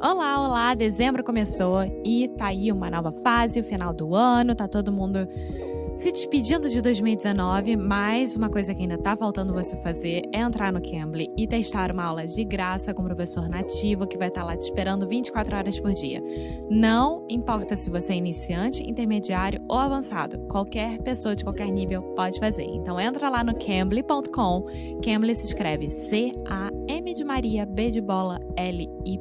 Olá, olá! Dezembro começou e tá aí uma nova fase, o final do ano, tá todo mundo se despedindo de 2019, mas uma coisa que ainda tá faltando você fazer é entrar no Cambly e testar uma aula de graça com um professor nativo que vai estar lá te esperando 24 horas por dia. Não importa se você é iniciante, intermediário ou avançado, qualquer pessoa de qualquer nível pode fazer. Então entra lá no Cambly.com, Cambly se escreve C-A-M de Maria, B de bola, L-Y,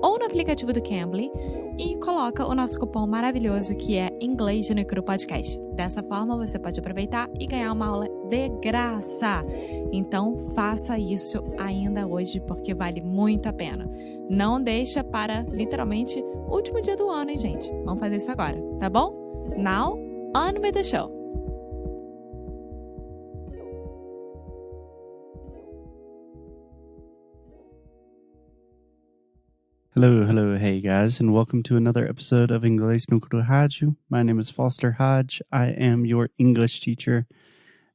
ou no aplicativo do Cambly e coloca o nosso cupom maravilhoso que é Inglês no Podcast. Dessa forma, você pode aproveitar e ganhar uma aula de graça. Então, faça isso ainda hoje, porque vale muito a pena. Não deixa para, literalmente, o último dia do ano, hein, gente? Vamos fazer isso agora, tá bom? Now, on with the show! Hello, hey guys, and welcome to another episode of Inglês no Rádio. My name is Foster Hodge. I am your English teacher,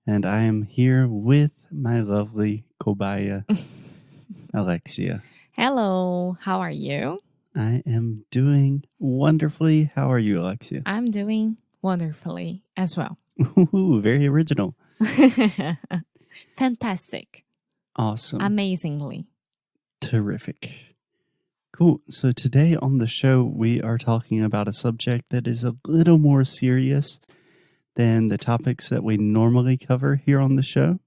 and I am here with my lovely cobaia, Alexia. Hello, how are you? I am doing wonderfully. How are you, Alexia? I'm doing wonderfully as well. Ooh, very original. Fantastic. Awesome. Amazingly. Terrific. Cool. So today on the show, we are talking about a subject that is a little more serious than the topics that we normally cover here on the show.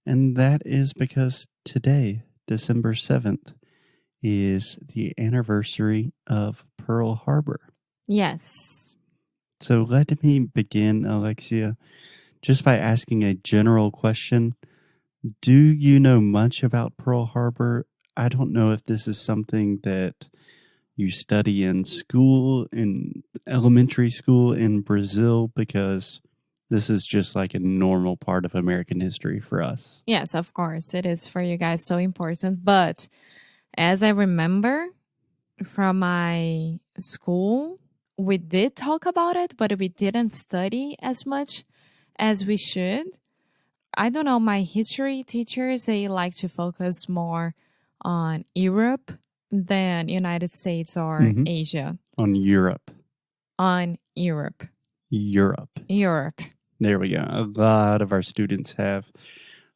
And that is because today, December 7th, is the anniversary of Pearl Harbor. Yes. So let me begin, Alexia, just by asking a general question. Do you know much about Pearl Harbor? I don't know if this is something that you study in school, in elementary school in Brazil, because this is just like a normal part of American history for us. Yes, of course. It is for you guys so important. But as I remember from my school, we did talk about it, but we didn't study as much as we should. I don't know, my history teachers, they like to focus more on Europe than United States or Asia. On Europe. On Europe. Europe. There we go. A lot of our students have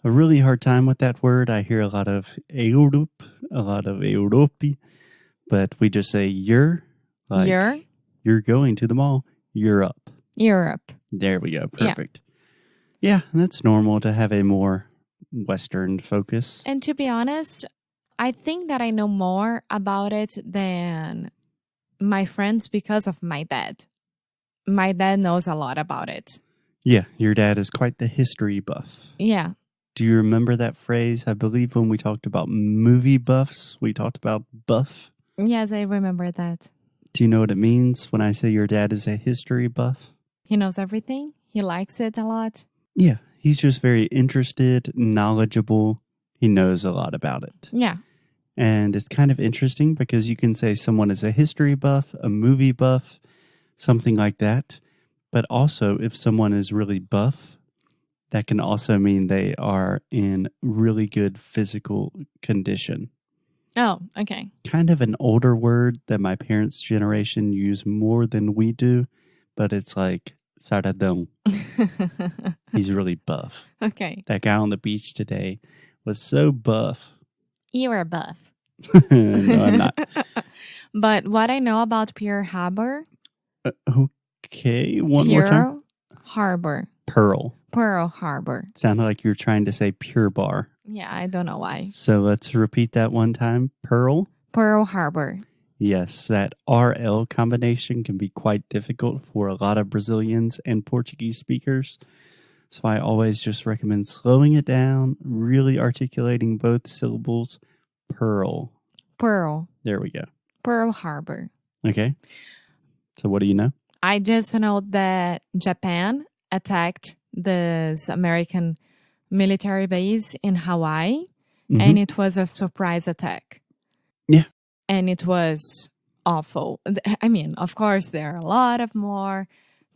a really hard time with that word. I hear a lot of Europe, a lot of Europe, but we just say you're. Like you're going to the mall. Europe. There we go. Perfect. Yeah, that's normal to have a more Western focus. And to be honest, I think that I know more about it than my friends because of my dad. My dad knows a lot about it. Yeah, your dad is quite the history buff. Yeah. Do you remember that phrase? I believe when we talked about movie buffs, we talked about buff. Yes, I remember that. Do you know what it means when I say your dad is a history buff? He knows everything. He likes it a lot. Yeah, he's just very interested, knowledgeable. He knows a lot about it. Yeah. And it's kind of interesting because you can say someone is a history buff, a movie buff, something like that. But also, if someone is really buff, that can also mean they are in really good physical condition. Oh, okay. Kind of an older word that my parents' generation use more than we do, but it's like saradão. He's really buff. Okay. That guy on the beach today was so buff. You are buff. No, I'm not. But what I know about Pearl Harbor. Okay, one more time. Pearl Harbor. Sounded like you were trying to say pure bar. Yeah, I don't know why. So let's repeat that one time. Pearl Harbor. Yes, that RL combination can be quite difficult for a lot of Brazilians and Portuguese speakers. So I always just recommend slowing it down, really articulating both syllables. Pearl. There we go. Pearl Harbor. Okay. So what do you know? I just know that Japan attacked this American military base in Hawaii, and it was a surprise attack. Yeah. And it was awful. I mean, of course, there are a lot of more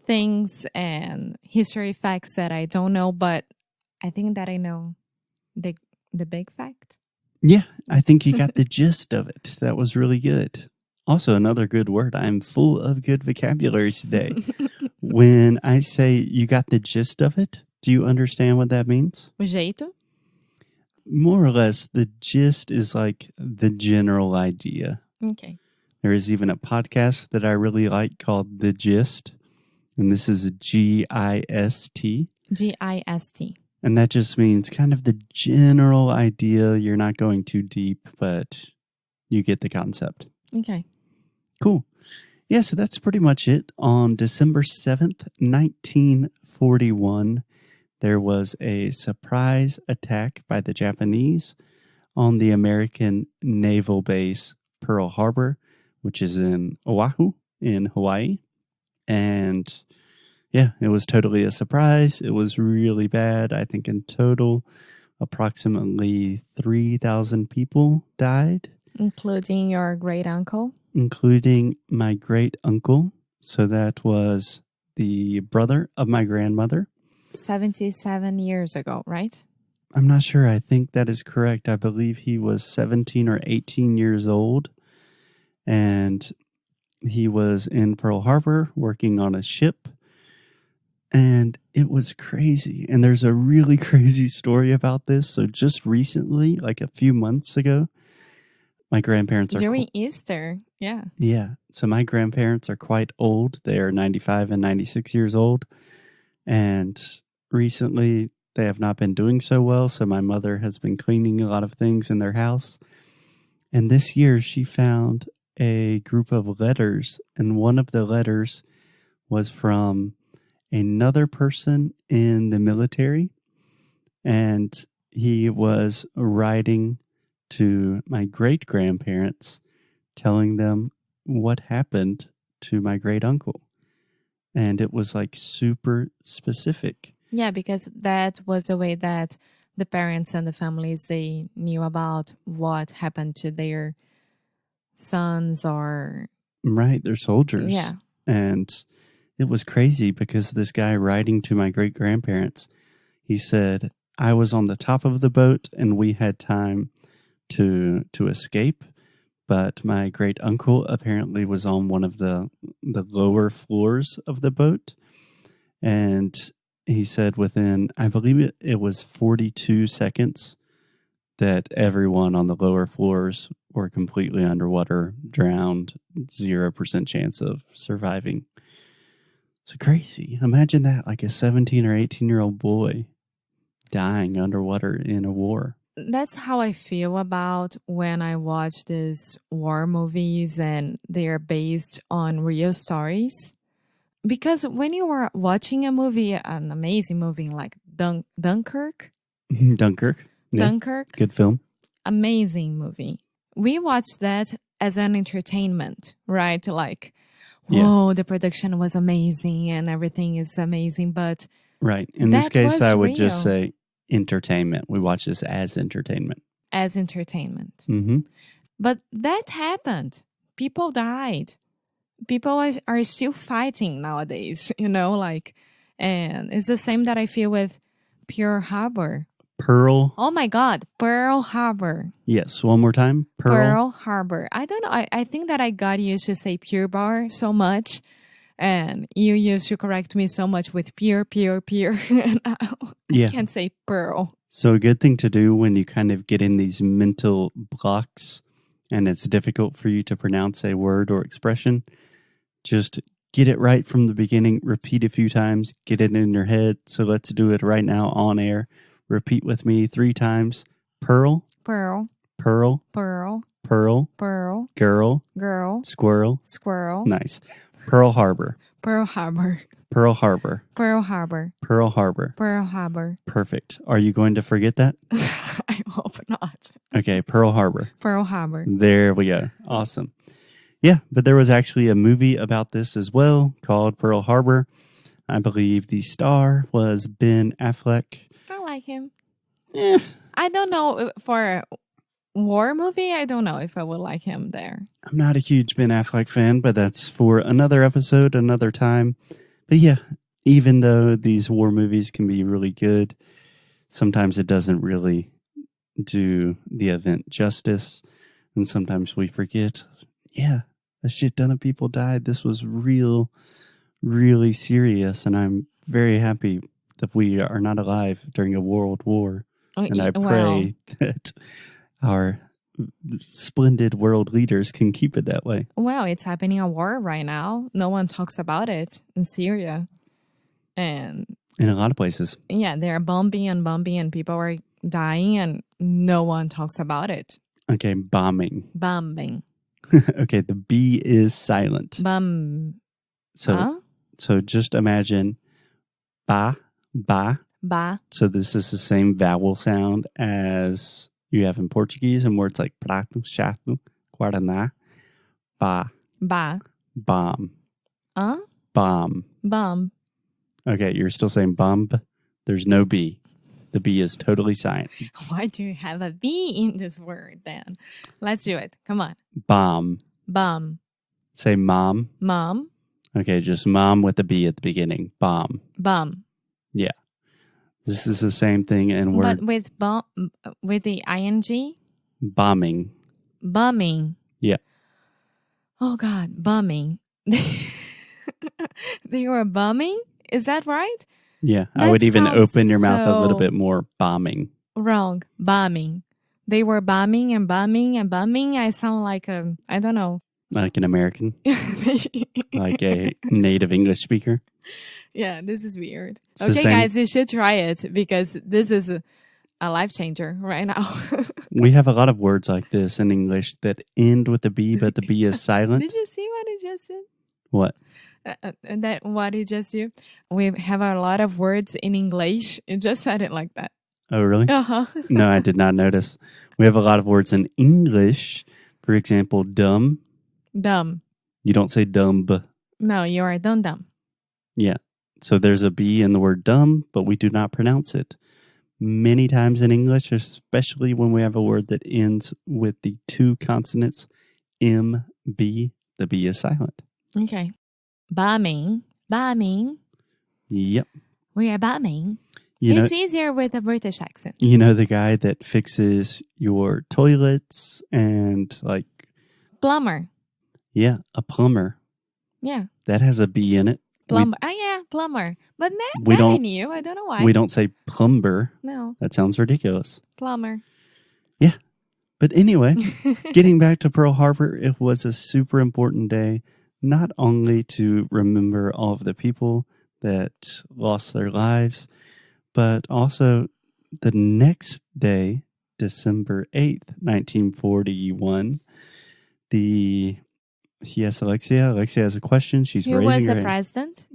things and history facts that I don't know, but I think that I know the big fact. Yeah, I think you got the gist of it. That was really good. Also, another good word. I'm full of good vocabulary today. When I say you got the gist of it, do you understand what that means? O jeito? More or less, the gist is like the general idea. Okay. There is even a podcast that I really like called The Gist, and this is G-I-S-T. G-I-S-T. And that just means kind of the general idea. You're not going too deep, but you get the concept. Okay. Cool. Yeah, so that's pretty much it. On December 7th, 1941, there was a surprise attack by the Japanese on the American naval base Pearl Harbor, which is in Oahu in Hawaii. And yeah, it was totally a surprise. It was really bad. I think in total, approximately 3,000 people died. Including your great uncle? Including my great uncle. So that was the brother of my grandmother. 77 years ago, right? I'm not sure. I think that is correct. I believe he was 17 or 18 years old. And he was in Pearl Harbor working on a ship. And it was crazy. And there's a really crazy story about this. So just recently, like a few months ago, my grandparents are... During Easter, yeah. Yeah. So my grandparents are quite old. They are 95 and 96 years old. And recently, they have not been doing so well. So my mother has been cleaning a lot of things in their house. And this year, she found a group of letters. And one of the letters was from another person in the military. And he was writing to my great-grandparents, telling them what happened to my great-uncle. And it was like super specific. Yeah, because that was the way that the parents and the families, they knew about what happened to their sons or... Right, they're soldiers. Yeah. And it was crazy because this guy writing to my great-grandparents, he said, I was on the top of the boat and we had time to escape, but my great uncle apparently was on one of the lower floors of the boat, and he said within, I believe it was 42 seconds, that everyone on the lower floors were completely underwater, drowned, 0% chance of surviving. So crazy. Imagine that, like a 17 or 18-year-old boy dying underwater in a war. That's how I feel about when I watch these war movies and they are based on real stories. Because when you are watching a movie, an amazing movie like Dunkirk. Dunkirk. Yeah. Dunkirk. Good film. Amazing movie. We watch that as an entertainment, right? Like, whoa, the production was amazing and everything is amazing. But right. In this case, I would just say entertainment. We watch this as entertainment. As entertainment. Mm-hmm. But that happened. People died. People are still fighting nowadays, you know, like, and it's the same that I feel with Pearl Harbor. Oh my God, Pearl Harbor. Yes, one more time. Pearl Harbor. I don't know. I think that I got used to say Pure Bar so much. And you used to correct me so much with pure. And I can't say Pearl. So a good thing to do when you kind of get in these mental blocks and it's difficult for you to pronounce a word or expression, just get it right from the beginning. Repeat a few times. Get it in your head. So let's do it right now on air. Repeat with me 3 times. Pearl. Pearl. Pearl. Pearl. Pearl. Pearl. Girl. Girl. Squirrel. Squirrel. Nice. Pearl Harbor. Pearl Harbor. Pearl Harbor. Pearl Harbor. Pearl Harbor. Pearl Harbor. Perfect. Are you going to forget that? I hope not. Okay, Pearl Harbor. Pearl Harbor. There we go. Awesome. Yeah, but there was actually a movie about this as well called Pearl Harbor. I believe the star was Ben Affleck. I like him. Yeah. I don't know, for a war movie, I don't know if I would like him there. I'm not a huge Ben Affleck fan, but that's for another episode, another time. But yeah, even though these war movies can be really good, sometimes it doesn't really do the event justice. And sometimes we forget, yeah, a shit ton of people died. This was really serious. And I'm very happy that we are not alive during a world war. And I pray that our splendid world leaders can keep it that way. Well, it's happening a war right now. No one talks about it in Syria. And in a lot of places. Yeah, they're bombing and people are dying and no one talks about it. Okay, bombing. Okay, the B is silent. So just imagine ba. Ba. So this is the same vowel sound as you have in Portuguese, and words like prato, chato, guaraná. Ba. Bomb. Bomb. Okay, you're still saying bomb. There's no B. The B is totally silent. Why do you have a B in this word then? Let's do it. Come on. Bomb. Say mom. Mom. Okay, just mom with a B at the beginning. Bomb. Yeah. This is the same thing in word. But with the ing? Bombing. Yeah. Oh God, bombing. They were bombing? Is that right? Yeah, that I would even open your mouth a little bit more. Bombing. Wrong. Bombing. They were bombing. I sound like I don't know. Like an American? Like a native English speaker? Yeah, this is weird. Okay, guys, you should try it because this is a life changer right now. We have a lot of words like this in English that end with a B, but the B is silent. Did you see what I just did? What? What you just do? We have a lot of words in English. You just said it like that. Oh, really? Uh-huh. No, I did not notice. We have a lot of words in English. For example, dumb. Dumb. You don't say dumb. No, you are dumb. Yeah. So there's a B in the word dumb, but we do not pronounce it. Many times in English, especially when we have a word that ends with the two consonants, M, B, the B is silent. Okay. Bombing. Yep. We are bombing. It's easier with a British accent. You know the guy that fixes your toilets and like... Plumber. Yeah, a plumber. Yeah. That has a B in it. Plumber. Plumber. But not I knew. I don't know why. We don't say plumber. No. That sounds ridiculous. Plumber. Yeah. But anyway, getting back to Pearl Harbor, it was a super important day, not only to remember all of the people that lost their lives, but also the next day, December 8th, 1941, Yes, Alexia. Alexia has a question. She's raising her hand. Who was the president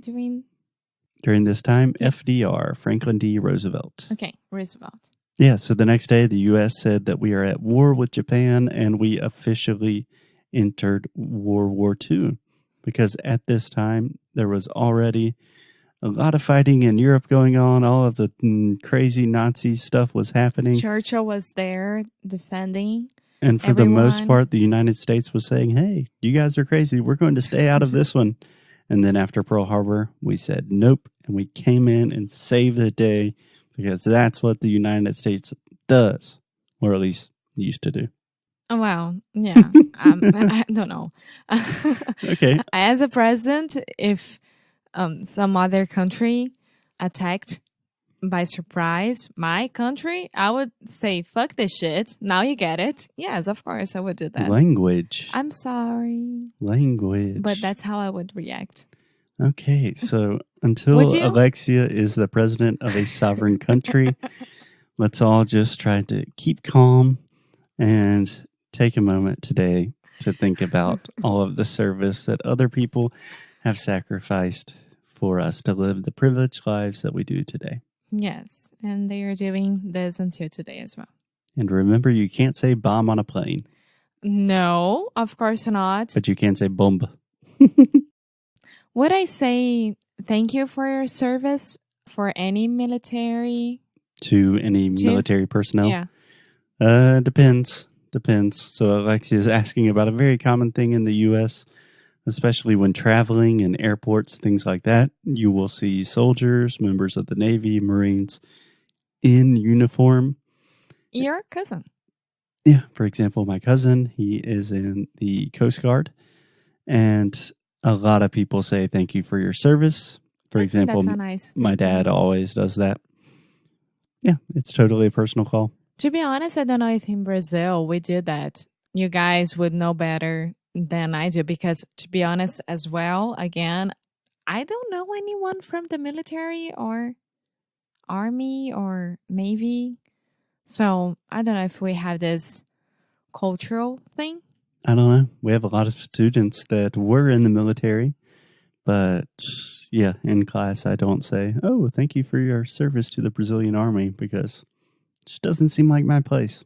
during this time? FDR, Franklin D. Roosevelt. Okay, Roosevelt. Yeah, so the next day, the U.S. said that we are at war with Japan, and we officially entered World War II. Because at this time, there was already a lot of fighting in Europe going on. All of the crazy Nazi stuff was happening. Churchill was there defending. And for the most part, the United States was saying, hey, you guys are crazy. We're going to stay out of this one. And then after Pearl Harbor, we said nope. And we came in and saved the day because that's what the United States does. Or at least used to do. Oh, wow. Yeah. I don't know. Okay. As a president, if some other country attacked by surprise my country, I would say, fuck this shit. Now you get it. Yes, of course I would do that. Language. I'm sorry. Language. But that's how I would react. Okay, so until Alexia is the president of a sovereign country, let's all just try to keep calm and take a moment today to think about all of the service that other people have sacrificed for us to live the privileged lives that we do today. Yes, and they are doing this until today as well. And remember, you can't say bomb on a plane. No, of course not. But you can say bomb. Would I say thank you for your service for any military? To any military personnel? Yeah. Depends. So Alexia is asking about a very common thing in the U.S., especially when traveling in airports, things like that. You will see soldiers, members of the Navy, Marines in uniform. your cousin. Yeah, for example, my cousin, he is in the Coast Guard, and a lot of people say thank you for your service. For example, that's a nice my dad always does that. Yeah, it's totally a personal call. To be honest, I don't know if in Brazil we do that. You guys would know better than I do because, to be honest as well, again, I don't know anyone from the military or army or navy. So I don't know if we have this cultural thing. I don't know. We have a lot of students that were in the military, but yeah, in class I don't say, oh, thank you for your service to the Brazilian army, because it just doesn't seem like my place.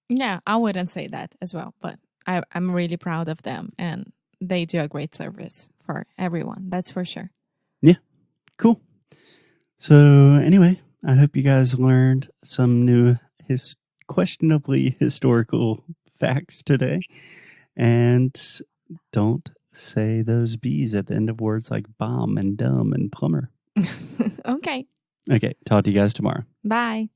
Yeah, I wouldn't say that as well, but I'm really proud of them and they do a great service for everyone. That's for sure. Yeah, cool. So anyway, I hope you guys learned some new questionably historical facts today. And don't say those B's at the end of words like bomb and dumb and plumber. Okay. Okay, talk to you guys tomorrow. Bye.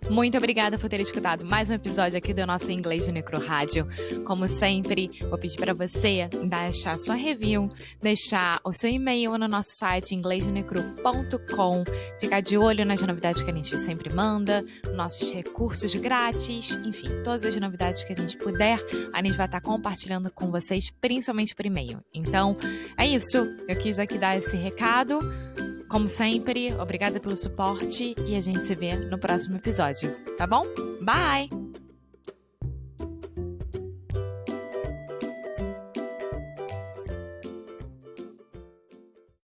Muito obrigada por ter escutado mais um episódio aqui do nosso Inglês de Necro Rádio. Como sempre, vou pedir para você deixar sua review, deixar o seu e-mail no nosso site inglêsdenecro.com, ficar de olho nas novidades que a gente sempre manda, nossos recursos grátis, enfim, todas as novidades que a gente puder, a gente vai estar compartilhando com vocês, principalmente por e-mail. Então, é isso. Eu quis aqui dar esse recado. Como sempre, obrigada pelo suporte e a gente se vê no próximo episódio, tá bom? Bye!